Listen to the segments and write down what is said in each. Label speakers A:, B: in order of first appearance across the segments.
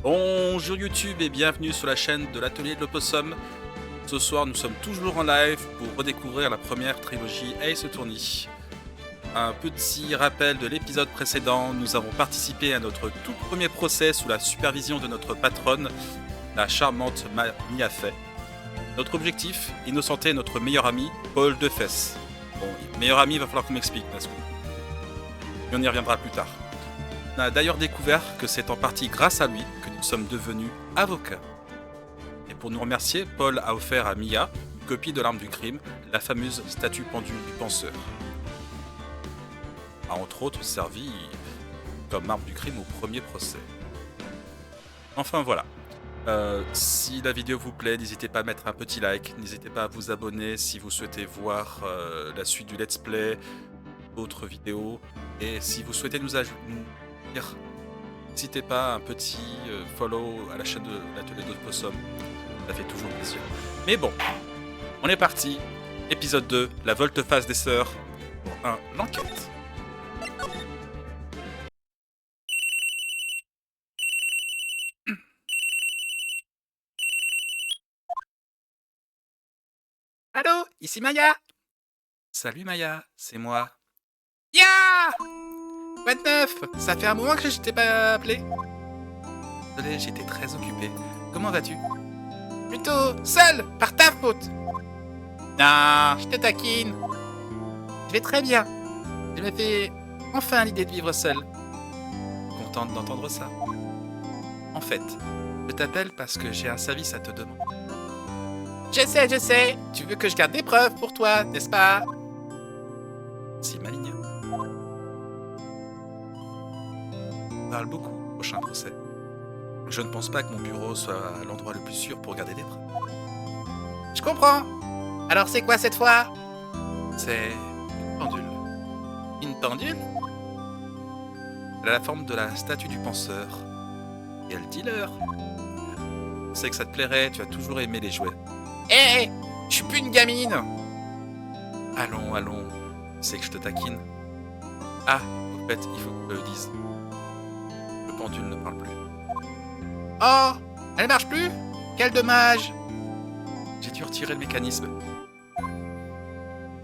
A: Bonjour YouTube et bienvenue sur la chaîne de l'Atelier de l'Opossum. Ce soir, nous sommes toujours en live pour redécouvrir la première trilogie Ace Attorney. Un petit rappel de l'épisode précédent, nous avons participé à notre tout premier procès sous la supervision de notre patronne, la charmante Mia Fey. Notre objectif, innocenter notre meilleur ami, Paul Defesse. Bon, meilleur ami, il va falloir qu'on m'explique, parce que... Et on y reviendra plus tard. On a d'ailleurs découvert que c'est en partie grâce à lui que nous sommes devenus avocats. Et pour nous remercier, Paul a offert à Mia une copie de l'arme du crime, la fameuse statue pendule du penseur. A entre autres servi comme arme du crime au premier procès. Enfin voilà. Si la vidéo vous plaît, n'hésitez pas à mettre un petit like, n'hésitez pas à vous abonner si vous souhaitez voir la suite du let's play, d'autres vidéos, et si vous souhaitez nous dire, n'hésitez pas à un petit follow à la chaîne de l'Atelier de Possum, ça fait toujours plaisir. Mais bon, on est parti, épisode 2, la volte-face des sœurs, pour l'enquête. Allô, ici Maya. Salut Maya, c'est moi. Ya Quoi de neuf? Ça fait un moment que je t'ai pas appelé. Désolé, j'étais très occupé. Comment vas-tu? Plutôt seul, par ta faute. Non, je te taquine. Je vais très bien. Je me fais enfin l'idée de vivre seul. Contente d'entendre ça. En fait, je t'appelle parce que j'ai un service à te demander. Je sais. Tu veux que je garde des preuves pour toi, n'est-ce pas? Si maligne. On parle beaucoup au prochain procès. Je ne pense pas que mon bureau soit l'endroit le plus sûr pour garder des preuves. Je comprends. Alors c'est quoi cette fois? C'est une pendule. Une pendule? Elle a la forme de la statue du penseur. Et elle dit l'heure. Je sais que ça te plairait, tu as toujours aimé les jouets. Hé, je suis plus une gamine. Allons. Tu sais que je te taquine. Ah, au fait, il faut que je le dise. Le pendule ne parle plus. Oh, elle marche plus? Quel dommage. J'ai dû retirer le mécanisme.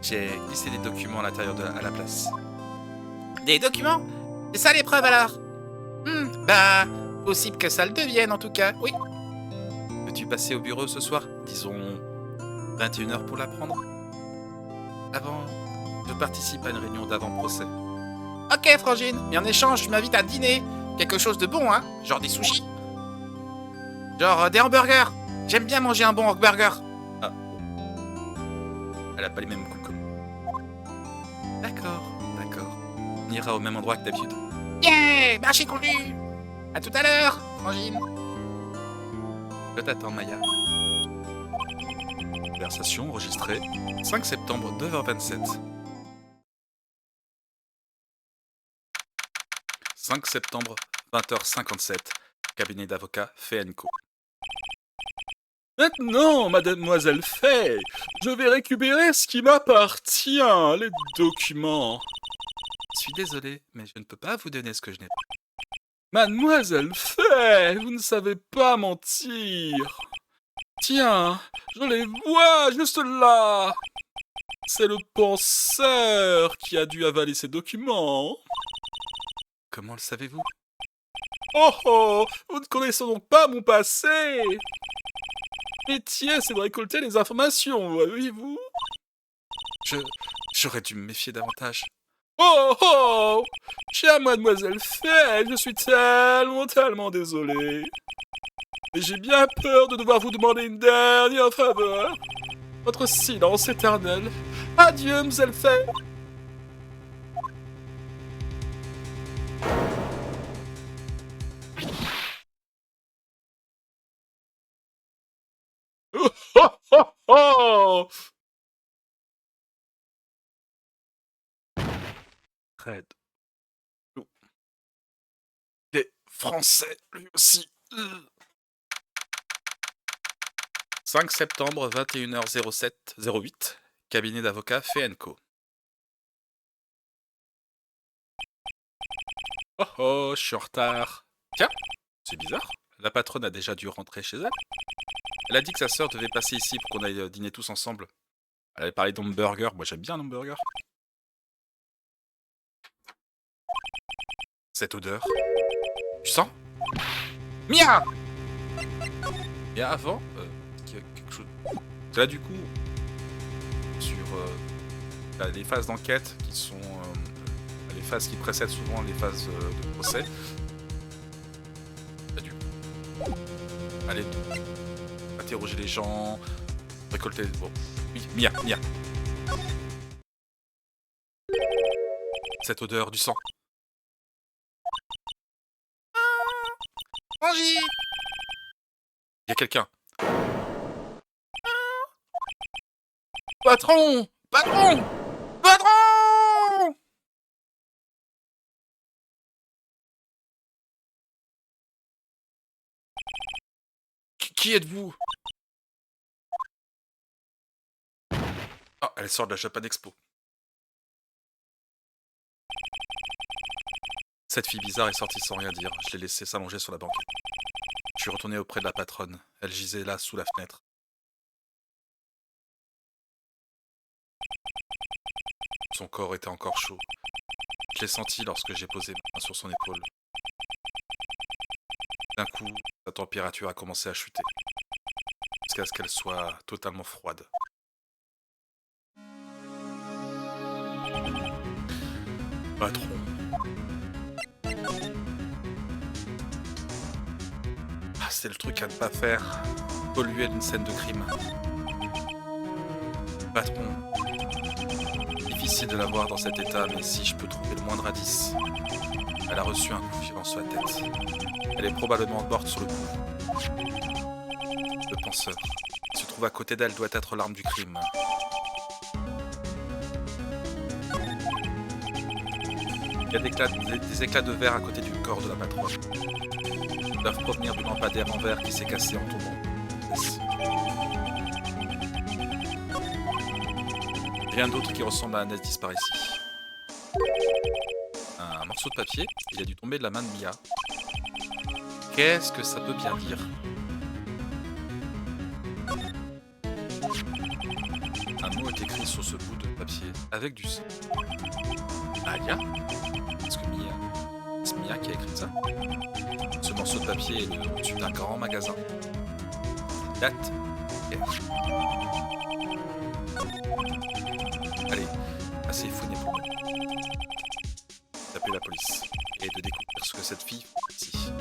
A: J'ai glissé des documents à l'intérieur à la place. Des documents? C'est ça l'épreuve alors? Bah, possible que ça le devienne en tout cas, oui. Veux-tu passer au bureau ce soir? Disons 21h pour l'apprendre? Avant, je participe à une réunion d'avant-procès. Ok Frangine, mais en échange tu m'invites à dîner. Quelque chose de bon, hein? Genre des sushis? Genre des hamburgers. J'aime bien manger un bon hamburger. Ah. Elle a pas les mêmes goûts que moi. D'accord. On ira au même endroit que d'habitude. Yeah! Marché conclu! À tout à l'heure, Frangine. Je t'attends, Maya. Conversation enregistrée 5 septembre 9h27. 5 septembre 20h57. Cabinet d'avocat Fey & Co. Maintenant, mademoiselle Fey, je vais récupérer ce qui m'appartient, les documents. Je suis désolé, mais je ne peux pas vous donner ce que je n'ai pas. Mademoiselle Fey, vous ne savez pas mentir. Tiens, je les vois juste là. C'est le penseur qui a dû avaler ces documents. Comment le savez-vous? Oh, vous ne connaissez donc pas mon passé. Métier, c'est de récolter les informations, voyez-vous? J'aurais dû me méfier davantage. Oh, chère mademoiselle Fey, je suis tellement désolé. Et j'ai bien peur de devoir vous demander une dernière faveur. Votre silence éternel. Adieu, mademoiselle Fey. Oh. Fred. Il est français, lui aussi. 5 septembre, 21h07-08, cabinet d'avocat Fey & Co. Oh, je suis en retard. Tiens, c'est bizarre. La patronne a déjà dû rentrer chez elle. Elle a dit que sa sœur devait passer ici pour qu'on aille dîner tous ensemble. Elle avait parlé d'hamburger. Moi, j'aime bien un hamburger. Cette odeur. Tu sens? Mia! Et avant, quelque chose. Là, du coup, sur les phases d'enquête qui sont les phases qui précèdent souvent les phases de procès. Là, du coup, aller interroger les gens, récolter. Bon, oui, Mia. Cette odeur du sang. Angie! Il y a quelqu'un. Patron! Patron! Patron! Qui êtes-vous? Ah, elle sort de la Japan Expo. Cette fille bizarre est sortie sans rien dire. Je l'ai laissée s'allonger sur la banquette. Je suis retourné auprès de la patronne. Elle gisait là, sous la fenêtre. Son corps était encore chaud. Je l'ai senti lorsque j'ai posé ma main sur son épaule. D'un coup, sa température a commencé à chuter, jusqu'à ce qu'elle soit totalement froide. Patron. Ah, c'est le truc à ne pas faire. Polluer d'une scène de crime. Patron. Difficile de la voir dans cet état, mais si je peux trouver le moindre indice. Elle a reçu un coup violent sur la tête. Elle est probablement morte sur le coup. Le penseur qui se trouve à côté d'elle doit être l'arme du crime. Il y a des éclats de verre à côté du corps de la patronne. Ils doivent provenir du lampadaire en verre qui s'est cassé en tombant. Rien d'autre qui ressemble à Annès disparaît ici. Un morceau de papier, il a dû tomber de la main de Mia. Qu'est-ce que ça peut bien dire? Un mot est écrit sur ce bout de papier, avec du sang. Alia? Est-ce que Mia... C'est Mia qui a écrit ça? Ce morceau de papier est au-dessus d'un grand magasin. Date F. Allez, assez fouiné pour moi. D'appeler la police et de découvrir ce que cette fille fait ici.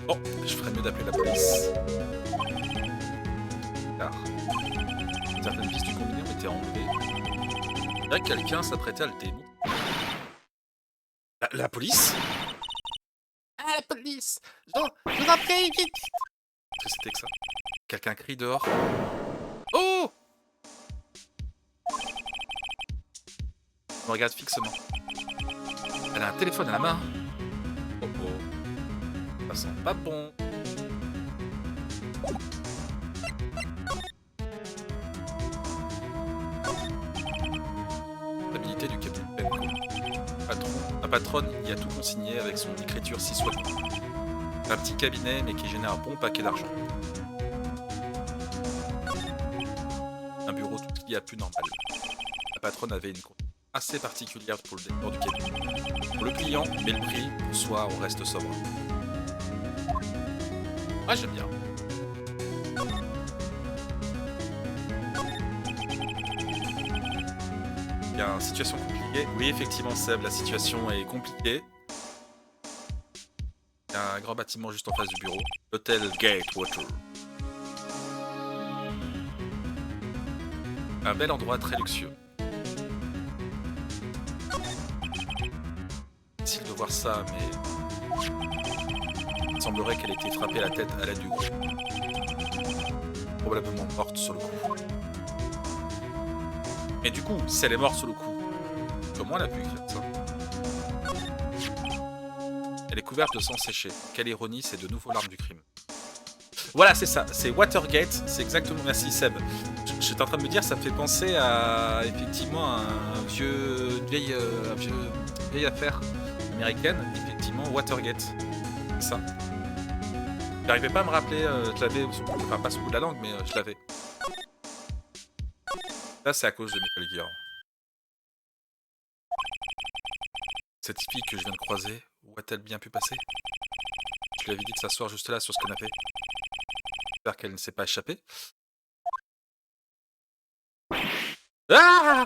A: Bon, je ferais mieux d'appeler la police. Car certaines pistes du combiné ont été enlevées. Là, quelqu'un s'apprêtait à le démontrer. La police? Ah, la police! Je vous en prie, vite! Qu'est-ce que c'était que ça? Quelqu'un crie dehors. Oh! Je me regarde fixement. Elle a un téléphone à la main. Oh oh. Ça sent pas bon. L'habilité du capitaine Penko. La patronne y a tout consigné avec son écriture si soignée. Un petit cabinet mais qui génère un bon paquet d'argent. Un bureau tout ce qu'il y a plus normal. La patronne avait une compte assez particulière pour le décor du cabinet. Pour le client, mais le prix, pour soi, on reste sobre. Ah, j'aime bien. Bien, situation compliquée. Oui, effectivement, Seb, la situation est compliquée. Il y a un grand bâtiment juste en face du bureau. L'hôtel Gatewater. Un bel endroit très luxueux. Difficile de voir ça, mais... Il semblerait qu'elle ait été frappée à la tête à l'aide du groupe. Probablement morte sur le coup. Mais du coup, si elle est morte sur le coup, comment elle a pu écrire ça? Elle est couverte de sang séché. Quelle ironie, c'est de nouveau l'arme du crime. Voilà, c'est ça, c'est Watergate, c'est exactement... Merci Seb. J'étais en train de me dire, ça me fait penser à effectivement un vieux vieille affaire américaine, effectivement, Watergate. C'est ça. J'arrivais pas à me rappeler, je l'avais, enfin pas sous le bout de la langue, mais je l'avais. Là, c'est à cause de Metal Gear. Cette fille que je viens de croiser, où a-t-elle bien pu passer? Je lui avais dit de s'asseoir juste là, sur ce canapé. J'espère qu'elle ne s'est pas échappée. Ah!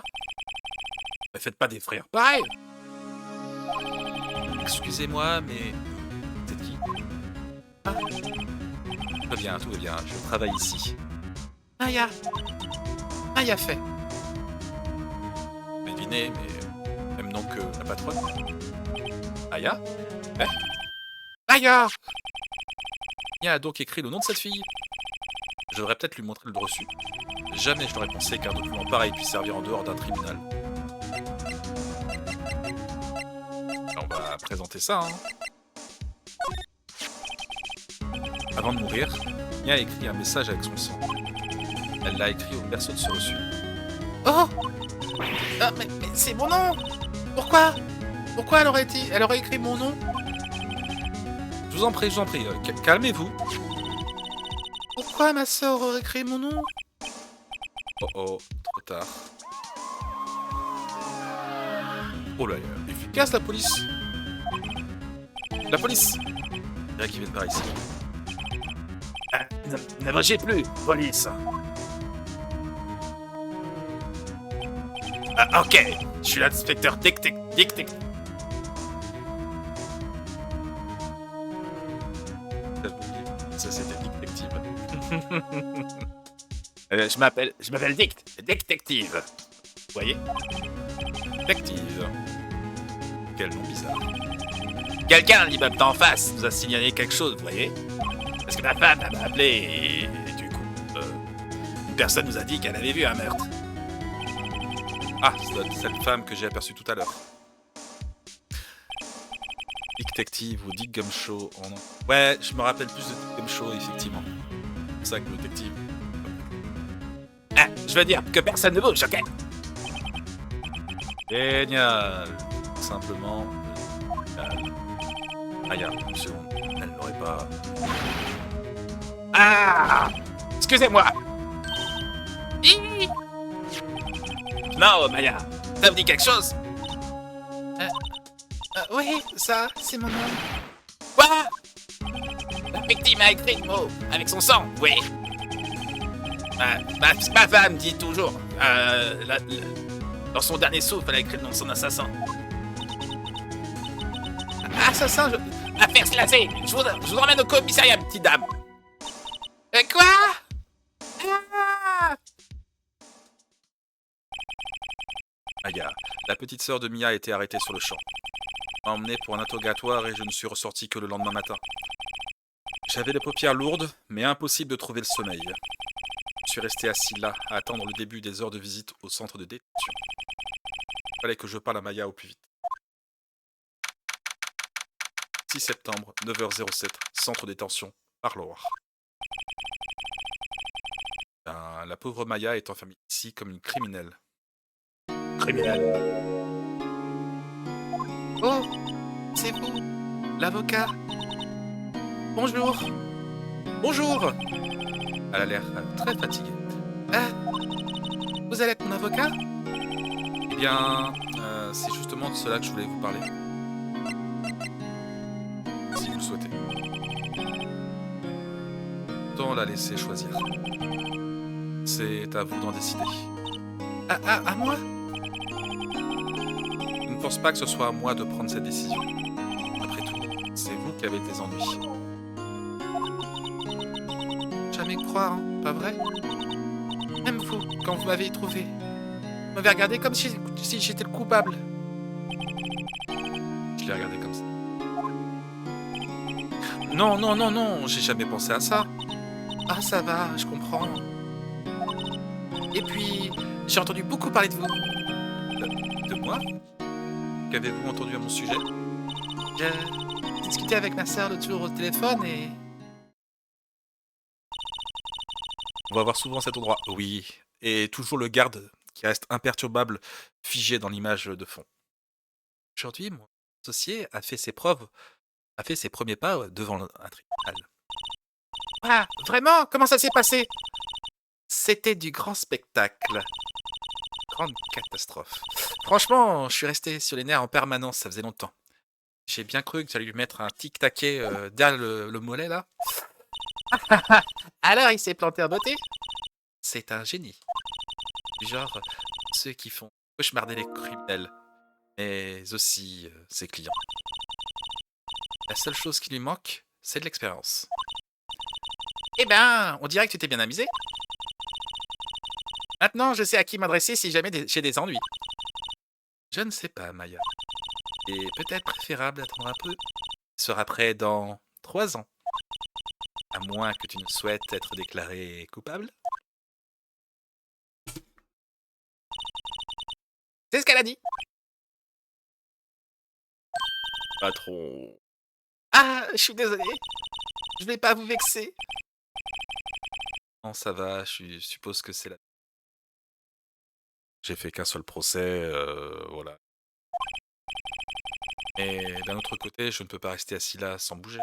A: Mais faites pas des frères pareil! Excusez-moi, mais... C'est qui? Ah. Tout va bien, je travaille ici. Maya! Maya fait! Devinez, mais... Même nom que la patronne. Maya? Eh? Maya! Maya a donc écrit le nom de cette fille. Je devrais peut-être lui montrer le reçu. Jamais je n'aurais pensé qu'un document pareil puisse servir en dehors d'un tribunal. On va présenter ça, hein. Avant de mourir, Mia a écrit un message avec son sang. Elle l'a écrit aux personnes sur reçu. Oh! Ah, mais c'est mon nom! Pourquoi? Pourquoi elle aurait écrit mon nom? Je vous en prie, calmez-vous. Pourquoi ma sœur aurait écrit mon nom? Oh, trop tard. Oh là, efficace la police! La police! Il y a qui viennent par ici. Ah, n'abrégez plus, police! Ah, ok! Je suis l'inspecteur Dick. Ça, c'était détective. Je m'appelle Détective. Vous voyez? Détective. Quel nom bizarre. Quelqu'un, l'immeuble d'en face, nous a signalé quelque chose, vous voyez? Parce que ma femme m'a appelé et du coup, une personne nous a dit qu'elle avait vu un meurtre. Ah, c'est cette femme que j'ai aperçue tout à l'heure. Détective ou Dick Gumshoe. Ouais, je me rappelle plus de Dick Gumshoe, effectivement. C'est pour ça que le détective. Ah, je veux dire que personne ne bouge, ok? Génial. Simplement. Maya, une seconde. Elle n'aurait pas. Ah! Excusez-moi! Non, Maya, ça vous dit quelque chose? Oui, ça, c'est mon nom. Quoi? La victime a écrit le mot avec son sang, oui. Ma femme dit toujours, dans son dernier souffle, elle a écrit le nom de son assassin. Assassin, affaire classée. Je vous emmène au commissariat, petite dame. Quoi? Ah! Maya, la petite sœur de Mia a été arrêtée sur le champ. M'a emmené pour un interrogatoire et je ne suis ressorti que le lendemain matin. J'avais les paupières lourdes, mais impossible de trouver le sommeil. Je suis resté assis là, à attendre le début des heures de visite au centre de détention. Il fallait que je parle à Maya au plus vite. 6 septembre, 9h07, centre de détention, Parloir. La pauvre Maya est enfermée ici comme une criminelle. Oh, c'est vous, l'avocat. Bonjour. Elle a l'air très fatiguée. Vous allez être mon avocat? Eh bien, c'est justement de cela que je voulais vous parler. Si vous le souhaitez. Autant la laisser choisir. C'est à vous d'en décider. À moi? Je ne pense pas que ce soit à moi de prendre cette décision. Après tout, c'est vous qui avez des ennuis. Jamais croire, hein, pas vrai? Même vous, quand vous m'avez trouvé, vous m'avez regardé comme si j'étais le coupable. Je l'ai regardé comme ça. Non, j'ai jamais pensé à ça. Ah, ça va, je comprends. Et puis, j'ai entendu beaucoup parler de vous. De moi? Qu'avez-vous entendu à mon sujet? J'ai discuté avec ma sœur l'autre jour au téléphone et... On va voir souvent cet endroit. Oui, et toujours le garde qui reste imperturbable, figé dans l'image de fond. Aujourd'hui, mon associé a fait ses premiers pas devant un tribunal. Ah, vraiment? Comment ça s'est passé? C'était du grand spectacle. Grande catastrophe. Franchement, je suis resté sur les nerfs en permanence, ça faisait longtemps. J'ai bien cru que j'allais lui mettre un tic-taquet derrière le mollet, là. Alors, il s'est planté en beauté? C'est un génie. Du genre, ceux qui font cauchemarder les criminels, mais aussi ses clients. La seule chose qui lui manque, c'est de l'expérience. Eh ben, on dirait que tu t'es bien amusé. Maintenant, je sais à qui m'adresser si jamais j'ai des ennuis. Je ne sais pas, Maya. Et peut-être préférable d'attendre un peu. Il sera prêt dans 3 ans. À moins que tu ne souhaites être déclaré coupable. C'est ce qu'elle a dit.
B: Patron.
A: Ah, je suis désolé. Je vais pas vous vexer. Non, ça va, je suppose que c'est là. J'ai fait qu'un seul procès, voilà. Et d'un autre côté, je ne peux pas rester assis là sans bouger.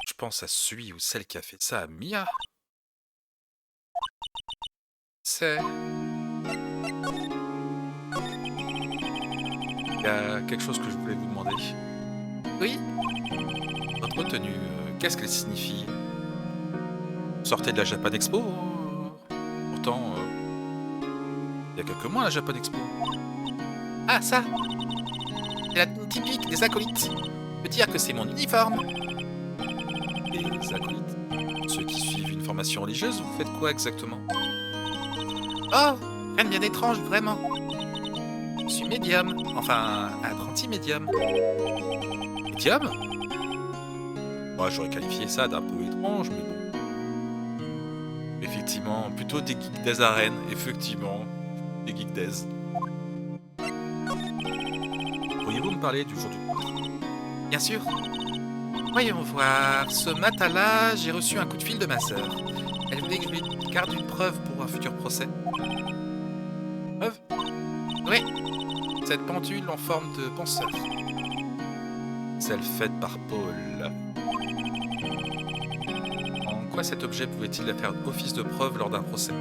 A: Je pense à celui ou celle qui a fait ça à Mia. C'est... Il y a quelque chose que je voulais vous demander. Oui? Votre tenue, qu'est-ce qu'elle signifie? Vous sortez de la Japan Expo? Pourtant, il y a quelques mois la Japan Expo. Ah, ça! C'est la tenue typique des acolytes. Je peux dire que c'est mon uniforme. Les acolytes? Ceux qui suivent une formation religieuse, vous faites quoi exactement? Oh! Rien de bien étrange, vraiment. Je suis médium. Enfin, apprenti médium. Médium? Moi, j'aurais qualifié ça d'un peu étrange, mais bon. Effectivement, plutôt des geeks des arènes. Effectivement, des geeks des. Pourriez-vous me parler du jour du procès? Bien sûr. Voyons voir. Ce matin-là, j'ai reçu un coup de fil de ma sœur. Elle voulait que je lui garde une preuve pour un futur procès. Preuve? Oui. Cette pendule en forme de penseur. Celle faite par Paul. En quoi cet objet pouvait-il faire office de preuve lors d'un procès?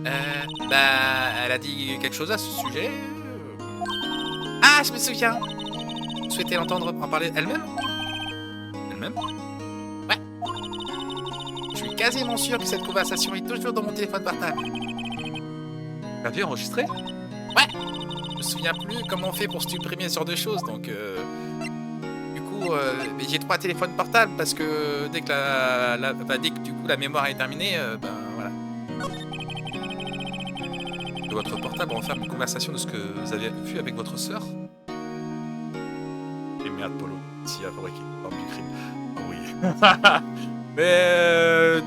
A: Elle a dit quelque chose à ce sujet. Ah, je me souviens. Vous souhaitez l'entendre en parler elle-même? Elle-même? Ouais. Je suis quasiment sûr que cette conversation est toujours dans mon téléphone portable. T'as vu enregistré? Ouais. Je me souviens plus comment on fait pour supprimer ce genre de choses, donc du coup, j'ai 3 téléphones portables parce que dès que dès que du coup la mémoire est terminée, voilà. Que votre portable renferme une conversation de ce que vous avez vu avec votre sœur?
B: Et merde, Polo. Si, à fabriquer. Forme du crime. Ah oui.
A: Mais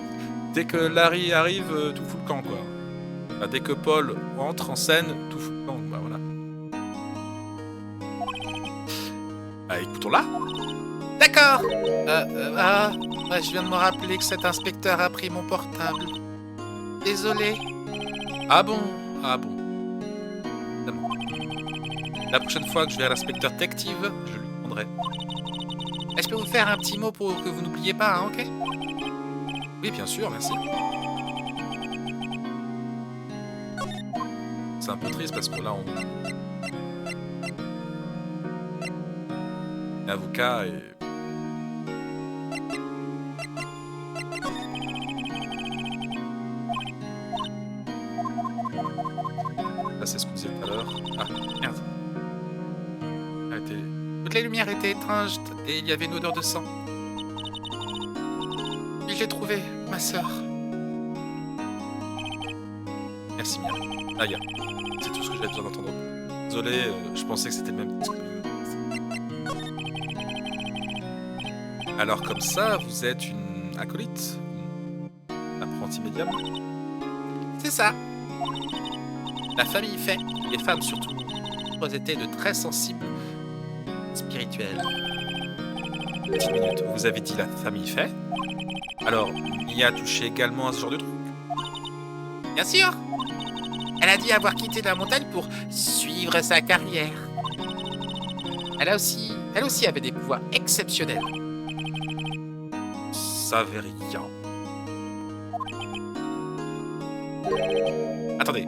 A: dès que Larry arrive, tout fout le camp, quoi. Enfin, dès que Paul entre en scène, tout fout le camp, bah voilà. Ah, écoutons-la. D'accord. Je viens de me rappeler que cet inspecteur a pris mon portable. Désolé. Ah bon? Ah bon. Évidemment. La prochaine fois que je verrai l'inspecteur détective, je lui demanderai. Est-ce que je peux vous faire un petit mot pour que vous n'oubliez pas, hein, ok? Oui, bien sûr, merci. C'est un peu triste parce que là, on est avocat et... Là, c'est ce qu'on disait tout à l'heure. Ah, merde. Arrêtez. Toutes les lumières étaient étranges et il y avait une odeur de sang. Et je l'ai trouvé, ma sœur. Merci, Mia. Aya. C'est tout ce que j'avais besoin d'entendre. Désolé, je pensais que c'était le même disque. Alors comme ça, vous êtes une acolyte? Apprenti médium? C'est ça. La famille fait, les femmes surtout, ont été de très sensibles spirituels. Petite minute, vous avez dit la famille fait? Alors, y a touché également à ce genre de truc? Bien sûr. Elle a dit avoir quitté la montagne pour suivre sa carrière. Elle aussi avait des pouvoirs exceptionnels.
B: Saverien. Attendez.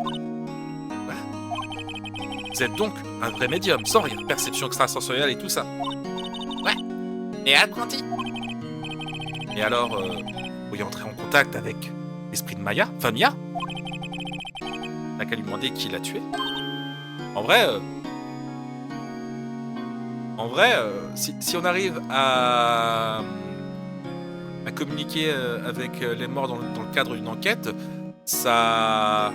B: Vous êtes donc un vrai médium, sans rien. Perception extrasensorielle et tout ça.
A: Ouais. Et apprenti.
B: Et alors, vous pourriez entrer en contact avec l'esprit de Maya, enfin Mia. N'a qu'à lui demander qui l'a tué. En vrai, si on arrive à communiquer avec les morts dans le cadre d'une enquête, ça...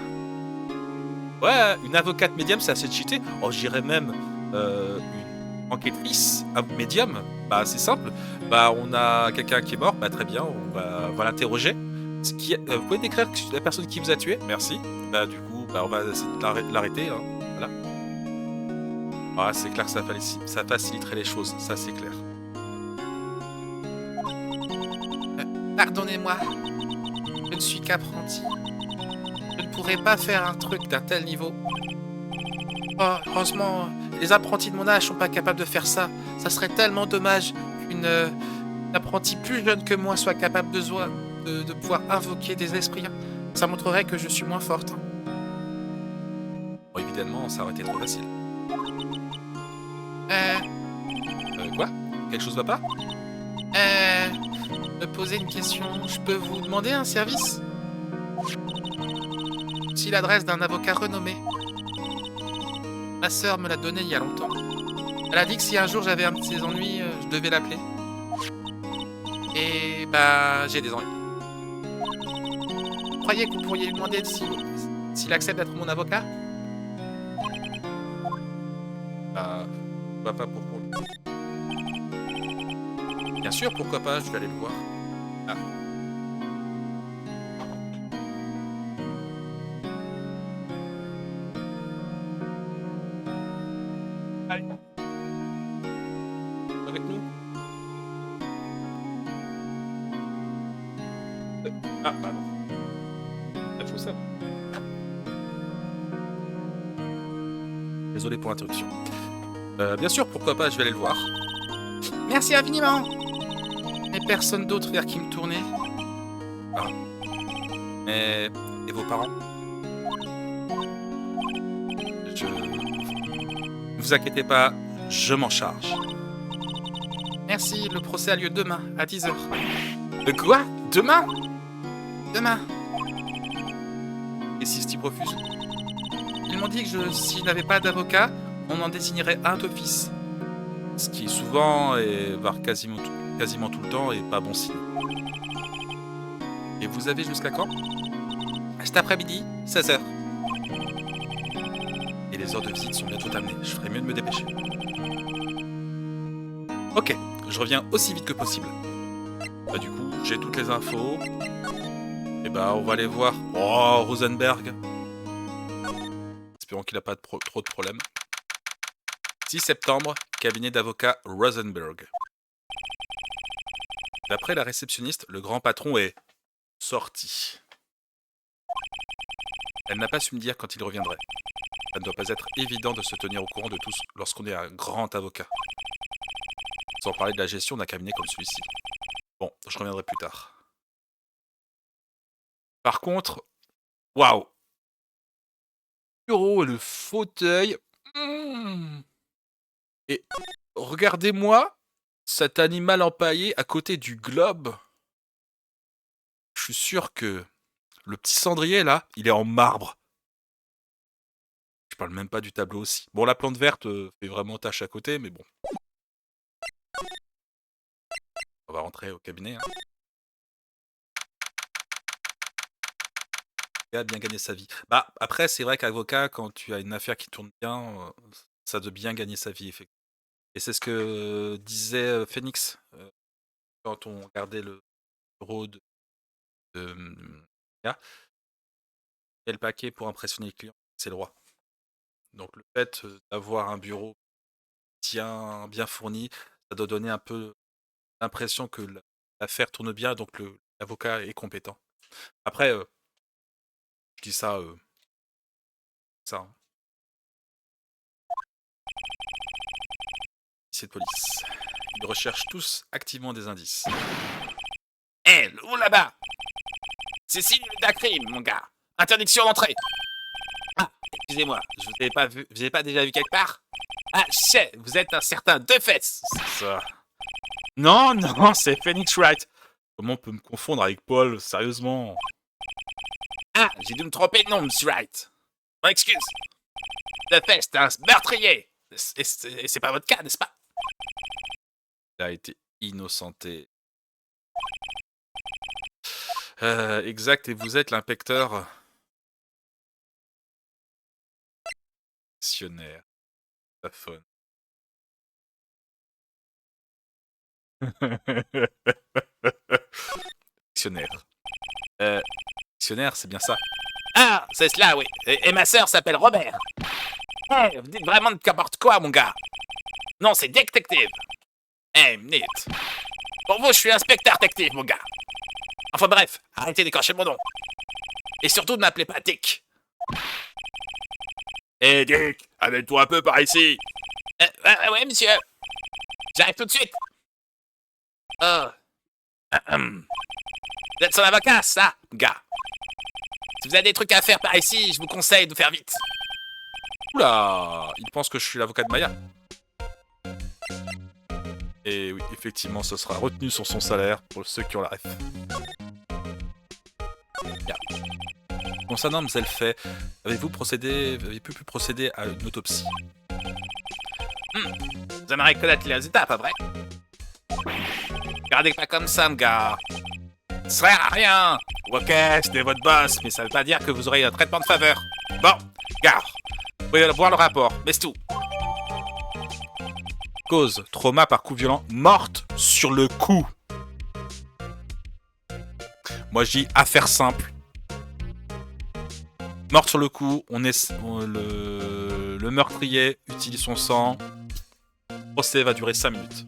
B: Ouais, une avocate médium, c'est assez cheaté. Oh, je dirais même une enquêtrice médium. Bah, c'est simple. Bah, on a quelqu'un qui est mort. Bah, très bien, on va l'interroger. Vous pouvez décrire la personne qui vous a tué? Merci. Bah, du coup, bah, on va essayer de l'arrêter. Hein. Voilà. Ah, c'est clair que ça faciliterait les choses. Ça, c'est clair.
A: Pardonnez-moi. Je ne suis qu'apprenti. Je ne pourrais pas faire un truc d'un tel niveau. Oh, heureusement, les apprentis de mon âge sont pas capables de faire ça. Ça serait tellement dommage qu'une apprentie plus jeune que moi soit capable de pouvoir invoquer des esprits. Ça montrerait que je suis moins forte.
B: Bon, évidemment, ça aurait été trop facile. Quoi? Quelque chose va pas?
A: Me poser une question. Je peux vous demander un service? Si l'adresse d'un avocat renommé. Ma sœur me l'a donné il y a longtemps. Elle a dit que si un jour j'avais un de ses ennuis, je devais l'appeler. Et bah, j'ai des ennuis. Vous croyez que vous pourriez lui demander s'il accepte d'être mon avocat?
B: Bah, pourquoi pas pour lui. Bien sûr, pourquoi pas, je vais aller le voir. Ah. Allez. Avec nous. Ah, pardon. Ah, tout ça. Désolé pour l'interruption. Bien sûr, pourquoi pas, je vais aller le voir.
A: Merci infiniment. Et personne d'autre vers qui me tourner.
B: Ah. Et vos parents? Ne vous inquiétez pas, je m'en charge.
A: Merci, le procès a lieu demain, à 10h.
B: Quoi? Demain?
A: Demain.
B: Et si Steve refuse?
A: Ils m'ont dit que s'il n'avait pas d'avocat, on en désignerait un d'office.
B: Ce qui souvent, et voire quasiment tout le temps, est pas bon signe. Et vous avez jusqu'à quand?
A: Cet après-midi, 16h.
B: Et les heures de visite sont bientôt terminées. Je ferais mieux de me dépêcher. Ok, je reviens aussi vite que possible. Bah du coup, j'ai toutes les infos. Et bah on va aller voir. Oh, Rosenberg. Espérons qu'il n'a pas trop de problèmes. 6 septembre, cabinet d'avocat Rosenberg. D'après la réceptionniste, le grand patron est sorti. Elle n'a pas su me dire quand il reviendrait. Ça ne doit pas être évident de se tenir au courant de tous lorsqu'on est un grand avocat. Sans parler de la gestion d'un cabinet comme celui-ci. Bon, je reviendrai plus tard. Par contre, waouh! Le bureau et le fauteuil. Et regardez-moi cet animal empaillé à côté du globe. Je suis sûr que le petit cendrier là, il est en marbre. Je parle même pas du tableau aussi. Bon, la plante verte fait vraiment tâche à côté, mais bon. On va rentrer au cabinet. Hein. Il a bien gagné sa vie. Bah, après, c'est vrai qu'avocat, quand tu as une affaire qui tourne bien, ça doit bien gagner sa vie, effectivement. Et c'est ce que disait Phoenix quand on regardait le bureau de Mia. Et le paquet pour impressionner les clients, c'est le roi. Donc le fait d'avoir un bureau bien fourni, ça doit donner un peu l'impression que l'affaire tourne bien, donc l'avocat est compétent. Après, je dis ça Ça. Hein. Policiers de police. Ils recherchent tous activement des indices.
A: Hé, où là-bas? C'est signe d'un crime, mon gars. Interdiction d'entrée. Ah, excusez-moi, je vous ai pas vu, vous avez pas déjà vu quelque part? Ah, je sais, vous êtes un certain Deux Fesses.
B: C'est ça. Non, non, c'est Phoenix Wright. Comment on peut me confondre avec Paul, sérieusement?
A: Ah, j'ai dû me tromper de nom, Monsieur Wright. Mon excuse. Deux Fesses, c'est un meurtrier. Et c'est pas votre cas, n'est-ce pas?
B: Il a été innocenté. Exact, et vous êtes l'inspecteur actionnaire. La faune. Actionnaire. Actionnaire, c'est bien ça.
A: Ah, c'est cela, oui. Et ma sœur s'appelle Robert. Hey, vous dites vraiment n'importe quoi, mon gars. Non, c'est détective. Hey, minute. Pour vous, je suis inspecteur détective, mon gars. Enfin bref, arrêtez d'écorcher mon nom. Et surtout, ne m'appelez pas Dick.
B: Hé, Dick, amène-toi un peu par ici.
A: Ouais, monsieur. J'arrive tout de suite. Oh. Vous êtes son avocat, ça, gars. Si vous avez des trucs à faire par ici, je vous conseille de faire vite.
B: Oula, il pense que je suis l'avocat de Maya. Et oui, effectivement, ce sera retenu sur son salaire pour ceux qui ont la ref. Bien. Concernant Mlle Fay, avez-vous pu procéder à une autopsie?
A: Vous aimeriez connaître les résultats, pas vrai? Regardez pas comme ça, mon gars. Ça sert à rien. Ok, c'était votre boss, mais ça veut pas dire que vous aurez un traitement de faveur. Bon, gars, vous pouvez voir le rapport, mais c'est tout.
B: Cause, trauma par coup violent, morte sur le coup. Moi, je dis affaire simple. Morte sur le coup, le meurtrier utilise son sang. Le procès va durer 5 minutes.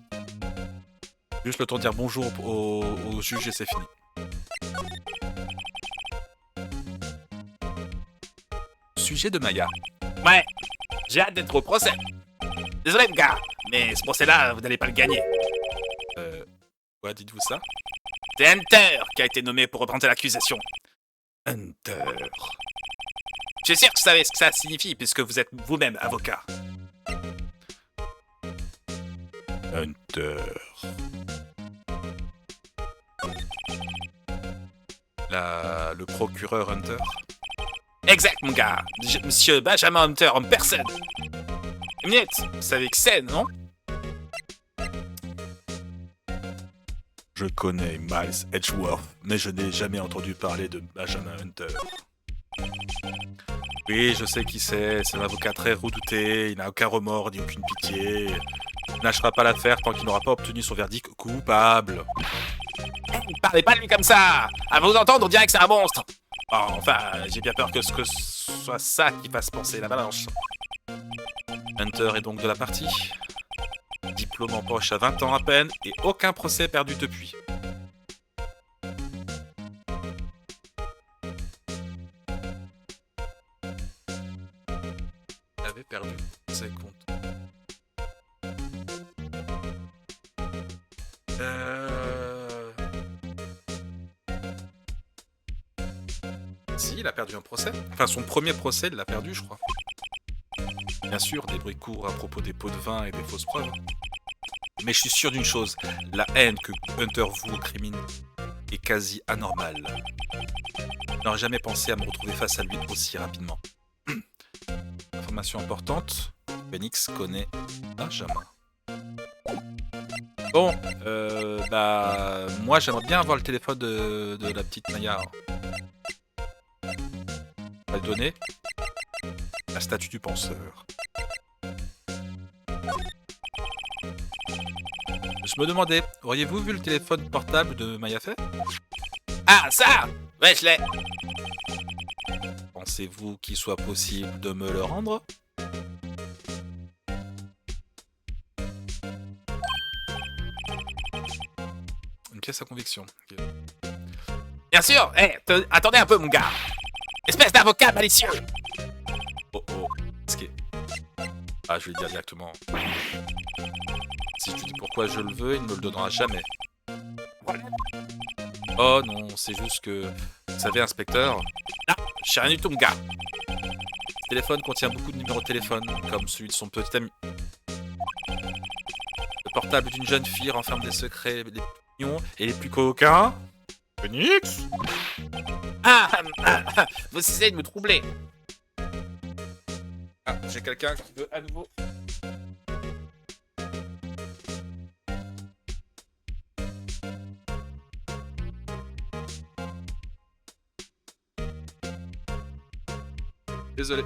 B: Juste le temps de dire bonjour au juge et c'est fini. Sujet de Maya.
A: Ouais, j'ai hâte d'être au procès. Désolé, gars, mais ce procès-là, vous n'allez pas le gagner.
B: Quoi, dites-vous ça?
A: C'est Hunter qui a été nommé pour reprendre l'accusation.
B: Hunter.
A: Je suis sûr que vous savez ce que ça signifie, puisque vous êtes vous-même avocat.
B: Hunter. Le procureur Hunter.
A: Exact, mon gars. Monsieur Benjamin Hunter en personne. Une minute, vous savez qui c'est, non?
B: Je connais Miles Edgeworth, mais je n'ai jamais entendu parler de Benjamin Hunter. Oui, je sais qui c'est un avocat très redouté, il n'a aucun remords ni aucune pitié. Il ne lâchera pas l'affaire tant qu'il n'aura pas obtenu son verdict coupable.
A: Ne parlez pas de lui comme ça. À vous entendre, on dirait que c'est un monstre. Oh, enfin, j'ai bien peur que ce soit ça qui fasse penser la balance.
B: Hunter est donc de la partie. Diplôme en poche à 20 ans à peine et aucun procès perdu depuis. Il avait perdu ses comptes. Si, il a perdu un procès. Enfin, son premier procès, il l'a perdu, je crois. Bien sûr, des bruits courent à propos des pots de vin et des fausses preuves. Mais je suis sûr d'une chose, la haine que Hunter voue au criminel est quasi anormale. Je n'aurais jamais pensé à me retrouver face à lui aussi rapidement. Information importante, Phoenix connaît Benjamin. Bon, moi j'aimerais bien avoir le téléphone de la petite Maya. On va le donner. La statue du penseur. Je me demandais, auriez-vous vu le téléphone portable de Maya Fay?
A: Ah, ça! Ouais, je l'ai.
B: Pensez-vous qu'il soit possible de me le rendre? Une pièce à conviction. Okay.
A: Bien sûr. Attendez un peu, mon gars. Espèce d'avocat malicieux.
B: Oh oh. Ah, je vais le dire directement. Si je lui dis pourquoi je le veux, il ne me le donnera jamais. Oh non, c'est juste que... Vous savez, inspecteur?
A: Non, je sais rien du tout, mon gars.
B: Le téléphone contient beaucoup de numéros de téléphone, comme celui de son petit ami. Le portable d'une jeune fille renferme des secrets les plus mignons et les plus coquins. Phoenix?
A: Vous essayez de me troubler.
B: Ah, j'ai quelqu'un qui veut à nouveau... Désolé,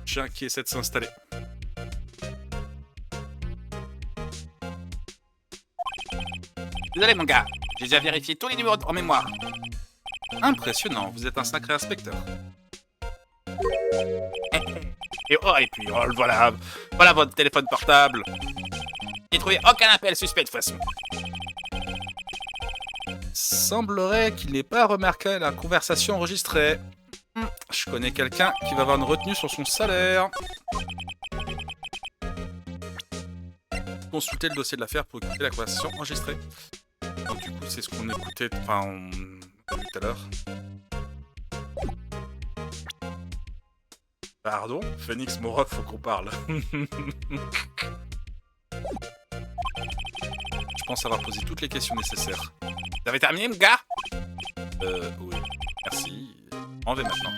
B: chien qui essaie de s'installer.
A: Désolé, mon gars. J'ai déjà vérifié tous les numéros en mémoire.
B: Impressionnant, vous êtes un sacré inspecteur.
A: Et puis, oh, voilà. Voilà votre téléphone portable. J'ai trouvé aucun appel suspect de toute façon.
B: Semblerait qu'il n'ait pas remarqué la conversation enregistrée. Je connais quelqu'un qui va avoir une retenue sur son salaire. Consultez le dossier de l'affaire pour écouter la conversation enregistrée. Donc du coup, c'est ce qu'on écoutait, enfin, on a vu tout à l'heure. Pardon, Phoenix Morov, faut qu'on parle. Je pense avoir posé toutes les questions nécessaires.
A: Vous avez terminé, mon gars?
B: Oui. Merci. En vais maintenant.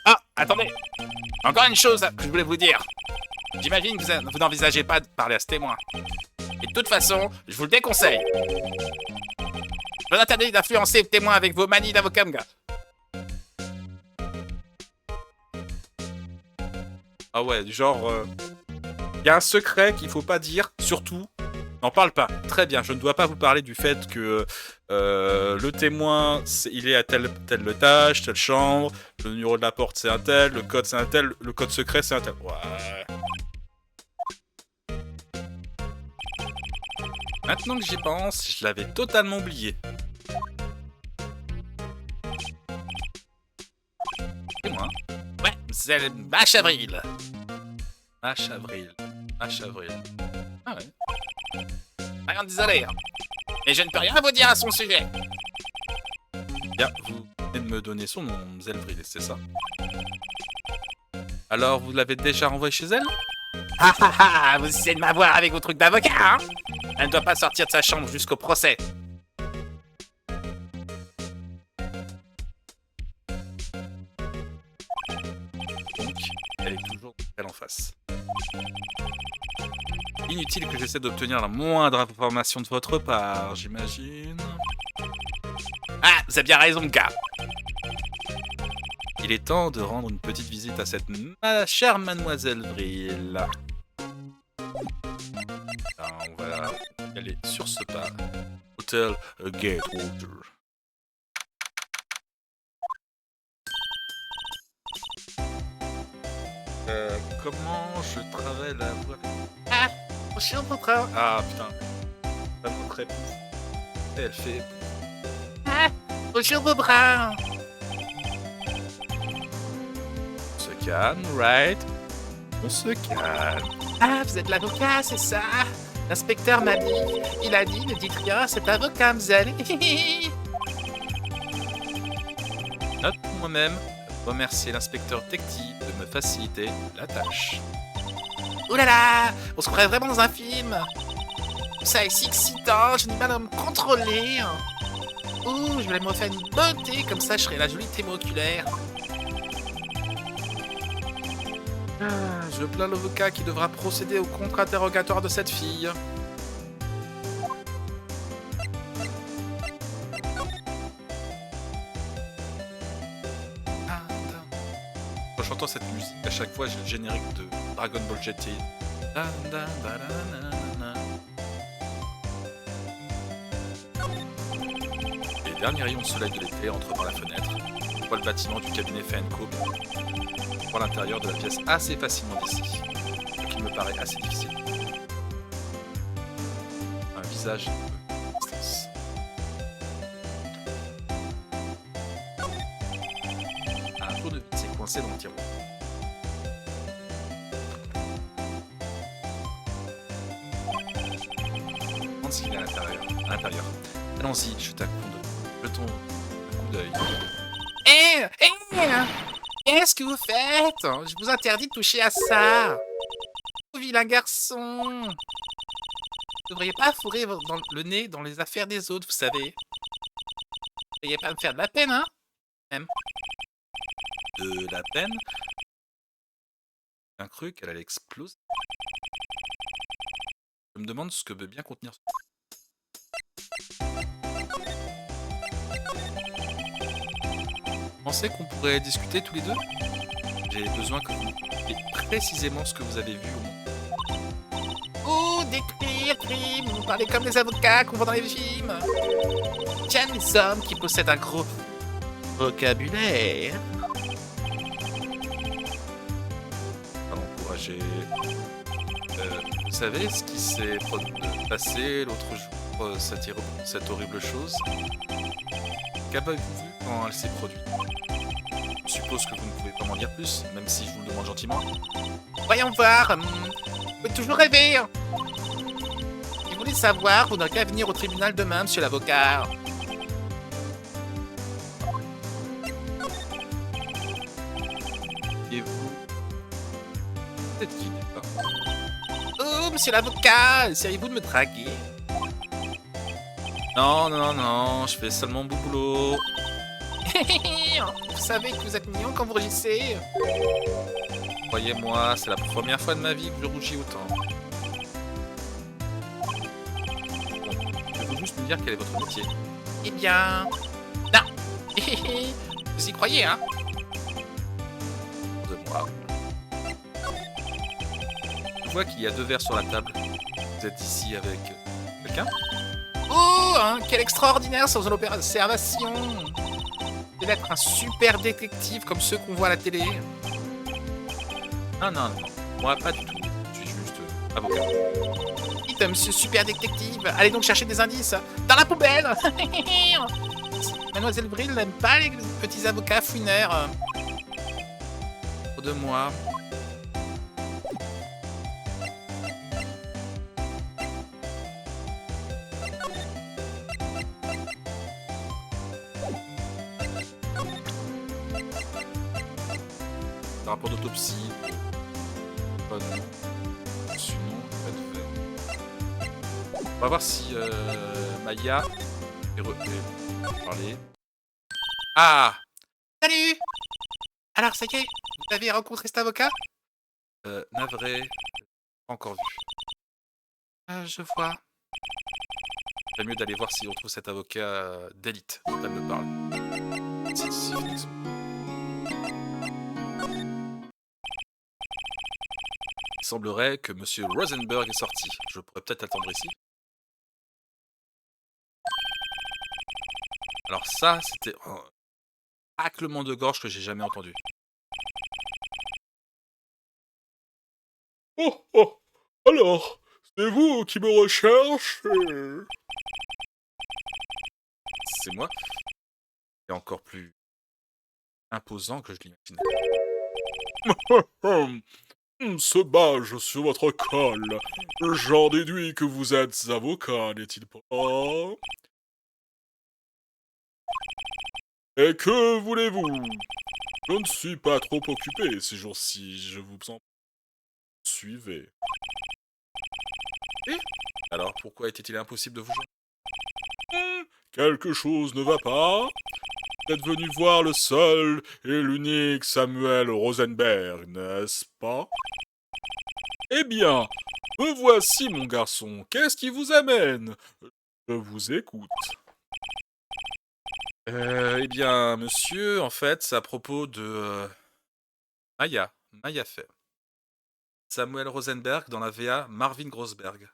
A: Ah, attendez. Encore une chose que je voulais vous dire. J'imagine que vous n'envisagez pas de parler à ce témoin. Et de toute façon, je vous le déconseille. Je vous interdis d'influencer le témoin avec vos manies d'avocat, mon gars.
B: Ah ouais, du genre... y a un secret qu'il faut pas dire, surtout... N'en parle pas. Très bien, je ne dois pas vous parler du fait que le témoin, il est à tel étage, telle chambre, le numéro de la porte c'est un tel, le code c'est un tel, le code secret c'est un tel. Ouais. Maintenant que j'y pense, je l'avais totalement oublié. Témoin.
A: Ouais, c'est le H avril.
B: H avril. H avril. Ah ouais.
A: Rien de désolé. Mais je ne peux rien vous dire à son sujet.
B: Bien, vous venez de me donner son nom, Zelvril, c'est ça? Alors, vous l'avez déjà renvoyé chez elle?
A: Vous essayez de m'avoir avec vos trucs d'avocat, hein? Elle ne doit pas sortir de sa chambre jusqu'au procès.
B: Donc, elle est toujours elle en face. Inutile que j'essaie d'obtenir la moindre information de votre part, j'imagine.
A: Ah, vous avez bien raison, mon gars.
B: Il est temps de rendre une petite visite à cette chère mademoiselle Vril. Alors, on va y aller sur ce pas. Hôtel Gatewater. Comment je travaille la voie?
A: Ah, je suis en train.
B: Ah putain. Ça me très pouf. Et elle fait...
A: Ah, bonjour, vos bras.
B: On se calme, right? On se calme.
A: Ah, vous êtes l'avocat, c'est ça? L'inspecteur m'a dit. Il a dit, ne dites rien, c'est avocat, vous allez.
B: Note pour moi-même, remercier l'inspecteur Tekti de me faciliter la tâche.
A: Ouh là là, on se croirait vraiment dans un film. Ça est si excitant, j'ai du mal à me contrôler. Ouh, je voulais me refaire une beauté, comme ça je serais la jolie témoin oculaire.
B: Je plains l'avocat qui devra procéder au contre-interrogatoire de cette fille. Quand j'entends cette musique, à chaque fois j'ai le générique de Dragon Ball GT. Les derniers rayons de soleil de l'été entrent par la fenêtre. On voit le bâtiment du cabinet Fenco. On voit l'intérieur de la pièce assez facilement d'ici, ce qui me paraît assez difficile. Un visage de distance. Un tour de vis est coincé dans le tiroir. demande s'il est à l'intérieur. Allons-y, jetons un coup d'œil.
A: Hé, qu'est-ce que vous faites? Je vous interdis de toucher à ça. Oh, vilain garçon. Vous ne devriez pas fourrer le nez dans les affaires des autres, vous savez. Vous ne devriez pas me faire de la peine, hein? Même.
B: De la peine. J'ai cru qu'elle allait exploser. Je me demande ce que veut bien contenir ce... Vous pensez qu'on pourrait discuter tous les deux? J'ai besoin que vous me disiez précisément ce que vous avez vu au monde.
A: Oh, des crimes. Vous parlez comme les avocats qu'on voit dans les films. J'aime les hommes qui possèdent un gros vocabulaire.
B: Pas encourager. Vous savez ce qui s'est passé l'autre jour, cette horrible chose? Qu'avez-vous vu quand elle s'est produite? Je suppose que vous ne pouvez pas m'en dire plus, même si je vous le demande gentiment.
A: Voyons voir. Vous pouvez toujours rêver. Si vous voulez savoir, vous n'aurez qu'à venir au tribunal demain, monsieur l'avocat.
B: Et vous? Peut-être qui n'est pas.
A: Oh, monsieur l'avocat, essayez-vous de me draguer?
B: Non, je fais seulement mon boulot.
A: Vous savez que vous êtes mignon quand vous rougissez.
B: Croyez-moi, c'est la première fois de ma vie que je rougis autant. Bon, pouvez-vous juste me dire quel est votre métier?
A: Eh bien... Non. Vous y croyez, hein?
B: De moi. Je vois qu'il y a 2 verres sur la table. Vous êtes ici avec quelqu'un?
A: Oh, hein, quel extraordinaire sans observation. Vous devez être un super détective comme ceux qu'on voit à la télé.
B: Non. Moi, pas du tout. Je suis juste avocat.
A: Vite, monsieur super détective, allez donc chercher des indices. Dans la poubelle. Mademoiselle Brill n'aime pas les petits avocats fouineurs.
B: Trop de moi. Le rapport d'autopsie. Pas non. Sinon, pas de fait. On va voir si Maya est parler. Ah!
A: Salut. Alors, ça y est, vous avez rencontré cet avocat?
B: Navré. Pas encore vu.
A: Je vois.
B: C'est mieux d'aller voir si on trouve cet avocat d'élite dont elle me parle. Si, Phoenix. Il semblerait que Monsieur Rosenberg est sorti. Je pourrais peut-être attendre ici. Alors ça, c'était un raclement de gorge que j'ai jamais entendu. Oh, alors, c'est vous qui me recherchez? C'est moi. C'est encore plus imposant que je l'imaginais. Ce badge sur votre col, j'en déduis que vous êtes avocat, n'est-il pas? Et que voulez-vous? Je ne suis pas trop occupé ces jours-ci, je vous en suivez. Et alors, pourquoi était-il impossible de vous joindre? Quelque chose ne va pas? Vous êtes venu voir le seul et l'unique Samuel Rosenberg, n'est-ce pas? Eh bien, me voici, mon garçon. Qu'est-ce qui vous amène? Je vous écoute. Eh bien, monsieur, en fait, c'est à propos de Maya fait. Samuel Rosenberg dans la VA Marvin Grossberg.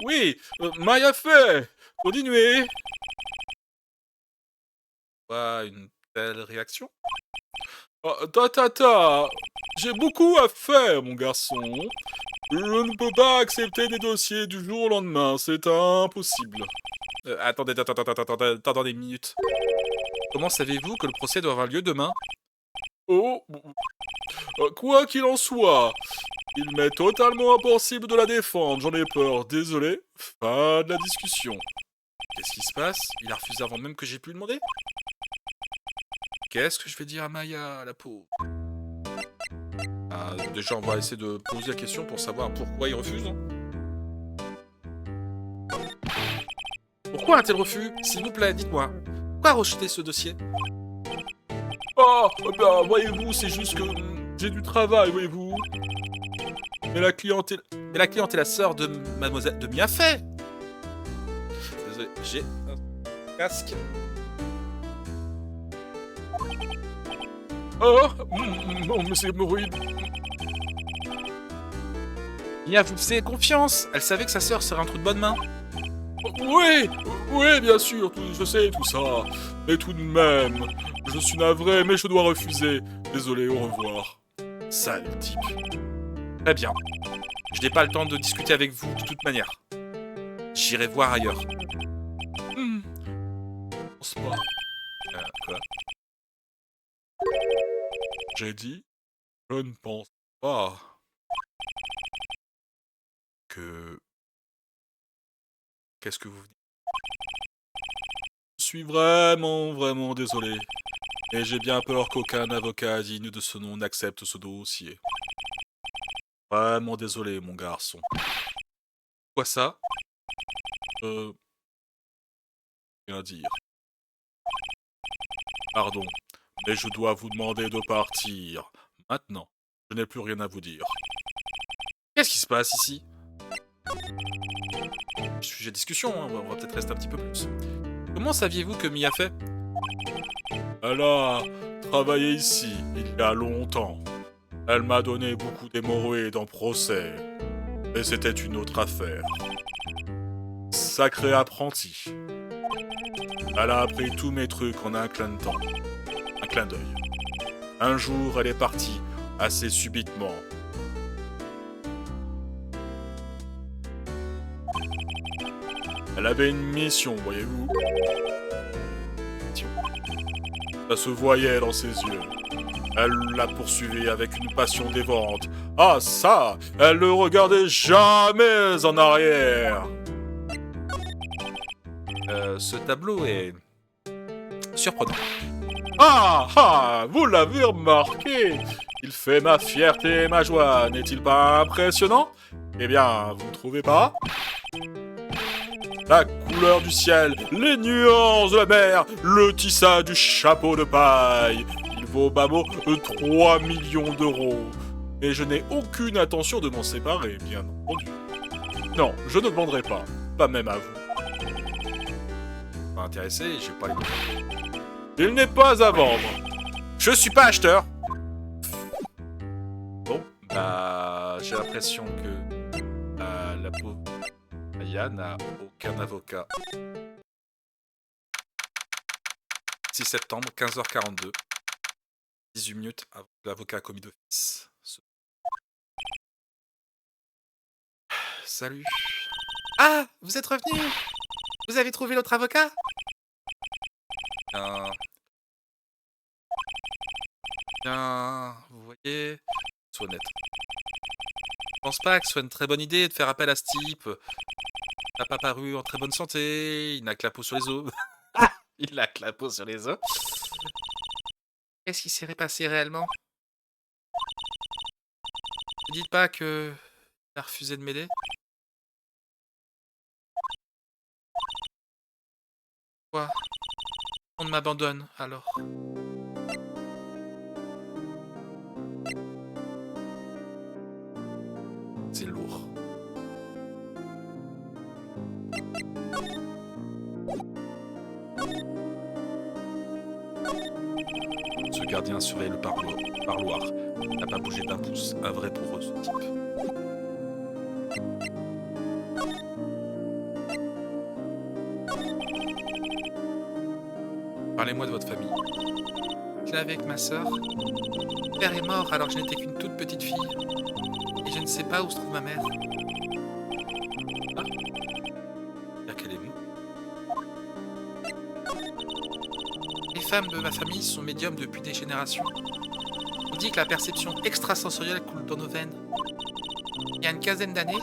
B: Oui, Maya fait. Continuez. Quoi, une telle réaction? J'ai beaucoup à faire, mon garçon. Je ne peux pas accepter des dossiers du jour au lendemain, c'est impossible. Attendez une minute. Comment savez-vous que le procès doit avoir lieu demain?
C: Oh, quoi qu'il en soit, il m'est totalement impossible de la défendre, j'en ai peur, désolé. Fin de la discussion.
B: Qu'est-ce qui se passe? Il a refusé avant même que j'ai pu lui demander? Qu'est-ce que je vais dire à Maya, la pauvre? Déjà, on va essayer de poser la question pour savoir pourquoi il refuse. Pourquoi a-t-il refus? S'il vous plaît, dites-moi. Pourquoi rejeter ce dossier?
C: Ah, bah, voyez-vous, c'est juste que j'ai du travail, voyez-vous. Mais la clientèle...
B: Mais la cliente est la sœur de mademoiselle de Miafet. Désolé, j'ai un casque.
C: Ah, non, mais c'est hémorroïde.
B: Mia vous faisait confiance. Elle savait que sa sœur serait un trou de bonne main.
C: Oui, oui, bien sûr, je sais tout ça. Mais tout de même, je suis navré, mais je dois refuser. Désolé, au revoir.
B: Sale type. Très bien. Je n'ai pas le temps de discuter avec vous de toute manière. J'irai voir ailleurs.
C: Je pense pas.
B: Quoi?
C: J'ai dit, je ne pense pas que...
B: Qu'est-ce que vous venez?
C: Je suis vraiment désolé. Et j'ai bien peur qu'aucun avocat digne de ce nom n'accepte ce dossier. Vraiment désolé, mon garçon.
B: Quoi ça?
C: Rien dire. Pardon, mais je dois vous demander de partir. Maintenant, je n'ai plus rien à vous dire.
B: Qu'est-ce qui se passe ici? Sujet de discussion, hein, on va peut-être rester un petit peu plus. Comment saviez-vous que Mia fait?
C: Elle a travaillé ici, il y a longtemps. Elle m'a donné beaucoup d'hémorroïdes en procès. Et c'était une autre affaire. Sacré apprenti. Elle a appris tous mes trucs en un clin de temps. Un clin d'œil. Un jour, elle est partie, assez subitement. Elle avait une mission, voyez-vous. Ça se voyait dans ses yeux. Elle l'a poursuivi avec une passion dévorante. Ah ça, elle ne regardait jamais en arrière.
B: Ce tableau est surprenant.
C: Ah, vous l'avez remarqué. Il fait ma fierté et ma joie, n'est-il pas impressionnant? Eh bien, vous ne trouvez pas? La couleur du ciel, les nuances de la mer, le tissage du chapeau de paille. Il vaut bas mot 3 millions d'euros. Et je n'ai aucune intention de m'en séparer, bien entendu. Non, je ne vendrai pas même à vous.
B: Pas intéressé, j'ai pas les moyens.
C: Il n'est pas à vendre.
B: Je suis pas acheteur. Bon, bah, j'ai l'impression que la pauvre Maya n'a aucun avocat. 6 septembre, 15h42. 18 minutes avant que l'avocat a commis d'office. Salut. Ah, vous êtes revenu? Vous avez trouvé l'autre avocat? Bien, vous voyez, sois honnête. Je pense pas que ce soit une très bonne idée de faire appel à ce type. Il n'a pas paru en très bonne santé, il n'a que la peau sur les os. Il a que la peau sur les os. Qu'est-ce qui s'est passé réellement? Ne dites pas que il a refusé de m'aider. Quoi? On m'abandonne alors. C'est lourd. Ce gardien surveille le parloir. N'a pas bougé d'un pouce. Un vrai pour eux, ce type. Parlez-moi de votre famille. Je l'ai avec ma sœur. Mon père est mort alors que je n'étais qu'une toute petite fille. Et je ne sais pas où se trouve ma mère. Ah, dire qu'elle est venue. Les femmes de ma famille sont médiums depuis des générations.
A: On dit que la perception extrasensorielle coule dans nos veines. Il y a une quinzaine d'années,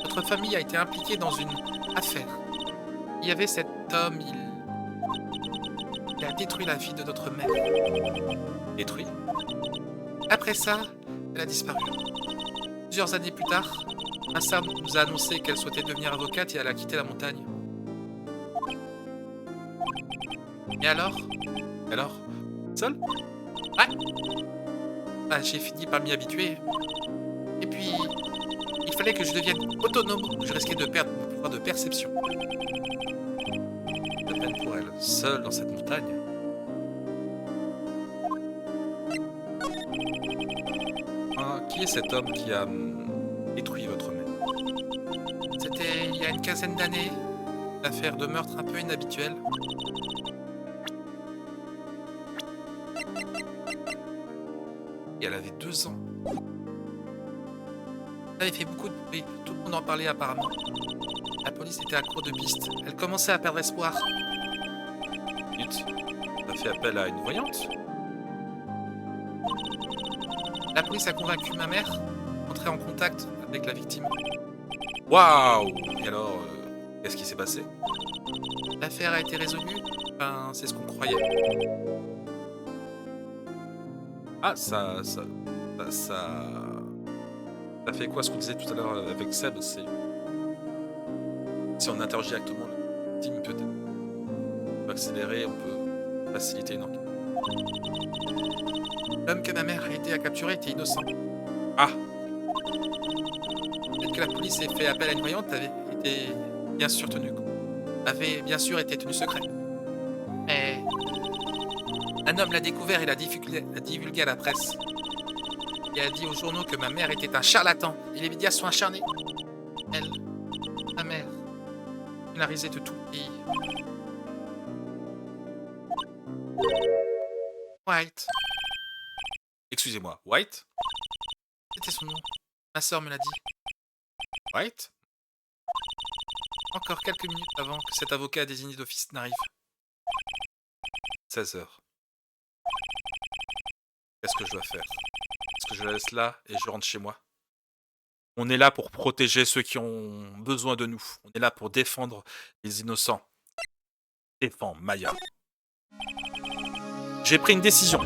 A: notre famille a été impliquée dans une affaire. Il y avait cet homme, il a détruit la vie de notre mère.
B: Détruit.
A: Après ça, elle a disparu. Plusieurs années plus tard, ma sœur nous a annoncé qu'elle souhaitait devenir avocate et elle a quitté la montagne. Et alors,
B: Alors, seul?
A: bah, j'ai fini par m'y habituer. Et puis, il fallait que je devienne autonome ou je risquais de perdre mon pouvoir de perception.
B: De peine pour elle, seule dans cette montagne. Ah, qui est cet homme qui a détruit votre mère?
A: C'était il y a une quinzaine d'années, une affaire de meurtre un peu inhabituelle.
B: Et elle avait 2 ans.
A: Ça avait fait beaucoup de bruit, tout le monde en parlait apparemment. La police était à court de pistes, elle commençait à perdre espoir.
B: Minute. T'as fait appel à une voyante?
A: La police a convaincu ma mère d'entrer en contact avec la victime.
B: Waouh! Et alors, qu'est-ce qui s'est passé?
A: L'affaire a été résolue, enfin c'est ce qu'on croyait.
B: Ah, ça fait quoi ce qu'on disait tout à l'heure avec Seb? C'est si on interroge directement la victime, peut-être on peut accélérer, on peut faciliter une enquête.
A: L'homme que ma mère a aidé à capturer était innocent.
B: Ah!
A: Peut-être que la police ait fait appel à une voyante avait été bien sûr tenue. Avait bien sûr été tenue secret. Mais un homme l'a découvert et l'a divulgué à la presse. Il a dit aux journaux que ma mère était un charlatan et les médias sont acharnés. Elle, ma mère, scénarisée de tout le pays. White,
B: Excusez-moi, White?
A: c'était son nom. Ma sœur me l'a dit.
B: White?
A: Encore quelques minutes avant que cet avocat désigné d'office n'arrive.
B: 16 heures. Qu'est-ce que je dois faire? Est-ce que je la laisse là et je rentre chez moi? On est là pour protéger ceux qui ont besoin de nous. On est là pour défendre les innocents. Défends Maya. J'ai pris une décision.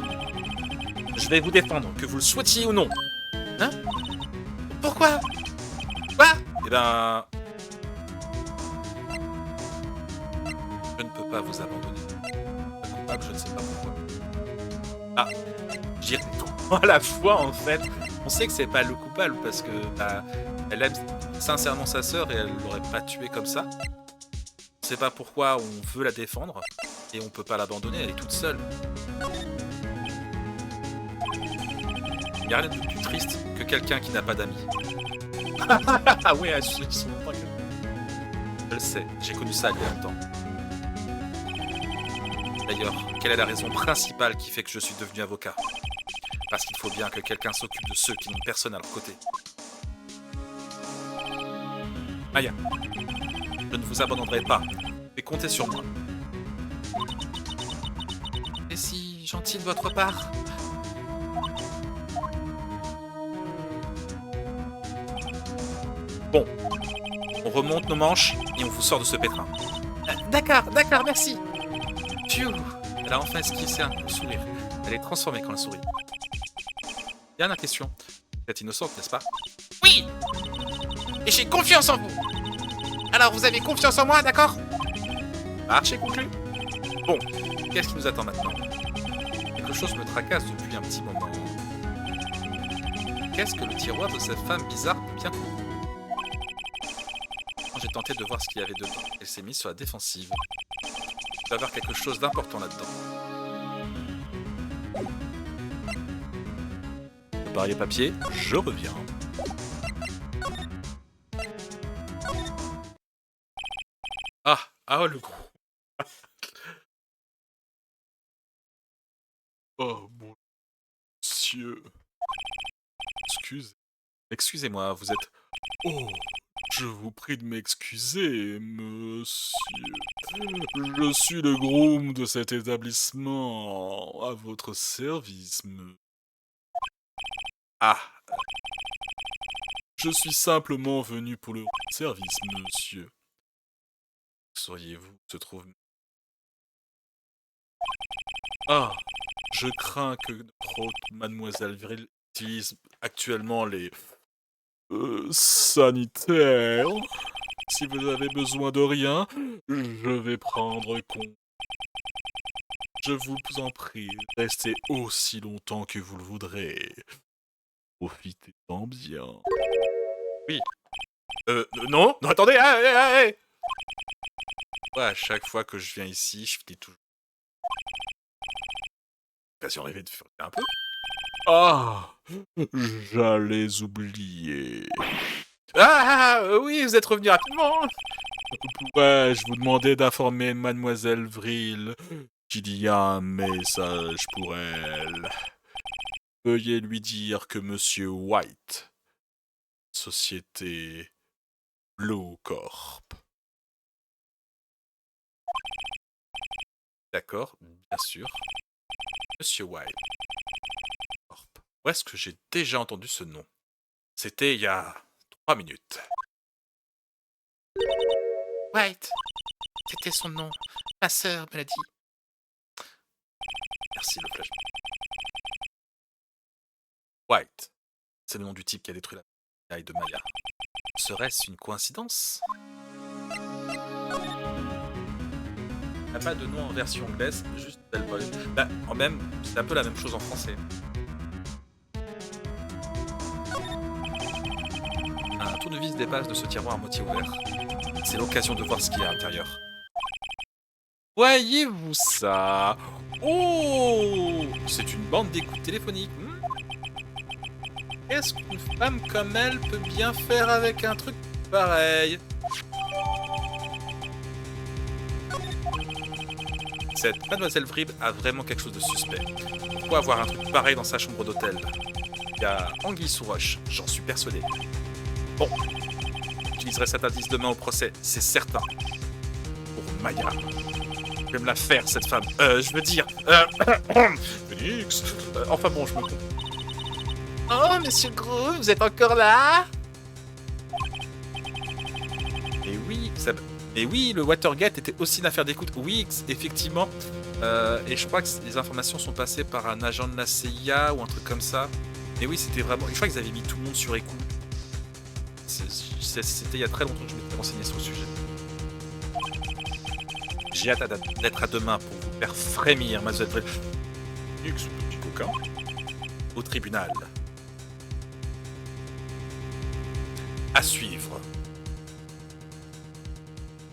B: Je vais vous défendre, que vous le souhaitiez ou non.
A: Pourquoi? Quoi?
B: Eh ben... Je ne peux pas vous abandonner. Pas coupable, je ne sais pas pourquoi. Ah, j'irai trop à la fois en fait. On sait que c'est pas le coupable parce que bah, elle aime sincèrement sa sœur et elle l'aurait pas tuée comme ça. On sait pas pourquoi on veut la défendre et on peut pas l'abandonner, elle est toute seule. Il n'y a rien de plus triste que quelqu'un qui n'a pas d'amis. Ah ouais, ils sont pas que... Je le sais, j'ai connu ça il y a longtemps. D'ailleurs, quelle est la raison principale qui fait que je suis devenu avocat? Parce qu'il faut bien que quelqu'un s'occupe de ceux qui n'ont personne à leur côté. Maya, je ne vous abandonnerai pas, mais comptez sur moi.
A: C'est si gentil de votre part.
B: Bon, on remonte nos manches et on vous sort de ce pétrin.
A: D'accord, merci. Pfiou. Elle a enfin esquissé un sourire. Elle est transformée quand elle sourit.
B: Dernière question. Vous êtes innocente, n'est-ce pas?
A: Oui. Et j'ai confiance en vous. Alors vous avez confiance en moi, d'accord?
B: Marché conclu. Bon, qu'est-ce qui nous attend maintenant? Quelque chose me tracasse depuis un petit moment. Qu'est-ce que le tiroir de cette femme bizarre peut bien trouver? J'ai tenté de voir ce qu'il y avait dedans. Elle s'est mise sur la défensive. Il doit y avoir quelque chose d'important là-dedans. Pareil papier, je reviens. Ah, le gros.
C: Oh mon Dieu.
B: Excusez-moi, vous êtes...
C: Oh, je vous prie de m'excuser, monsieur. Je suis le groom de cet établissement à votre service, Ah, je suis simplement venu pour le service, monsieur.
B: Sauriez-vous se trouve...
C: Ah, je crains que notre hôte, Mademoiselle Vril, utilise actuellement les sanitaires. Si vous avez besoin de rien, je vais prendre compte. Je vous en prie, restez aussi longtemps que vous le voudrez. Profitez-en bien. Non, non, attendez,
B: Ouais, à chaque fois que je viens ici, je finis toujours...
C: Occasion rêvée de faire un peu. Ah, j'allais oublier.
B: Oui, vous êtes revenu rapidement.
C: Pourrais-je vous demander d'informer Mademoiselle Vril qu'il y a un message pour elle? Veuillez lui dire que Monsieur White, société Blue Corp.
B: D'accord, bien sûr. Monsieur White. Où est-ce que j'ai déjà entendu ce nom?
C: C'était il y a 3 minutes.
A: White, c'était son nom. Ma sœur me l'a dit.
B: Merci, le flash. White. C'est le nom du type qui a détruit la taille de Maya. Serait-ce une coïncidence? Il n'y a pas de nom en version anglaise, juste Bellboy. Bah, en même, c'est un peu la même chose en français. Un tournevis dépasse de ce tiroir à moitié ouvert. C'est l'occasion de voir ce qu'il y a à l'intérieur. Voyez-vous ça? Oh! C'est une bande d'écoute téléphonique. Qu'est-ce qu'une femme comme elle peut bien faire avec un truc pareil? Cette Mademoiselle Vrib a vraiment quelque chose de suspect. Pourquoi avoir un truc pareil dans sa chambre d'hôtel? Il y a anguille sous roche, j'en suis persuadé. Bon, j'utiliserai cet indice demain au procès, c'est certain. Pour Maya. Je vais me la faire, cette femme. Je veux dire...
C: Phoenix,
B: enfin bon, je me comprends.
A: Oh, monsieur Gros, vous êtes encore là?
B: Et oui, et oui, le Watergate était aussi une affaire d'écoute. Oui, effectivement. Et je crois que les informations sont passées par un agent de la CIA ou un truc comme ça. Et oui, c'était vraiment... Je crois qu'ils avaient mis tout le monde sur écoute. C'était il y a très longtemps que je m'étais renseigné sur le sujet. J'ai hâte d'être à demain pour vous faire frémir, mademoiselle.
C: Phoenix, petit coquin.
B: Au tribunal. À suivre.